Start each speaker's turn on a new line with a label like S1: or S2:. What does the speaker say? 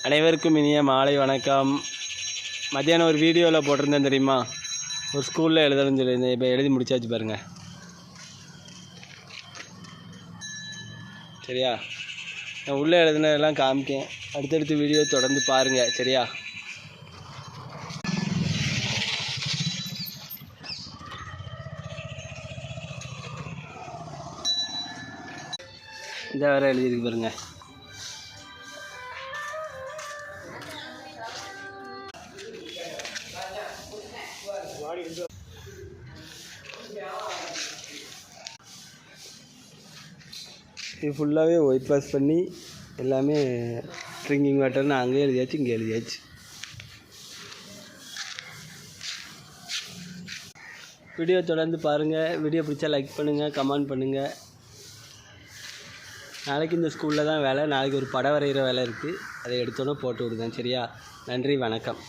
S1: அனைவருக்கும் இனிய மாலை வணக்கம். மத்தியானம் ஒரு வீடியோவில் போட்டிருந்தேன் தெரியுமா, ஒரு ஸ்கூலில் எழுதணும்னு சொல்லியிருந்தேன். இப்போ எழுதி முடிச்சாச்சு பாருங்கள். சரியா, நான் உள்ளே எழுதுனதெல்லாம் காமிக்கேன். அடுத்தடுத்து வீடியோ தொடர்ந்து பாருங்கள். சரியா, இந்த வேறு எழுதியிருக்கு பாருங்கள். இது ஃபுல்லாகவே ஒயிட் வாஷ் பண்ணி எல்லாமே ட்ரிங்கிங் வாட்டர்னு அங்கேயே எழுதியாச்சு, இங்கே எழுதியாச்சு. வீடியோ தொடர்ந்து பாருங்கள். வீடியோ பிடிச்சா லைக் பண்ணுங்கள், கமெண்ட் பண்ணுங்கள். நாளைக்கு இந்த ஸ்கூலில் தான் வேலை. நாளைக்கு ஒரு படம் வரைகிற வேலை இருக்குது. அதை எடுத்தோன்னே போட்டு விடுங்க. சரியா, நன்றி, வணக்கம்.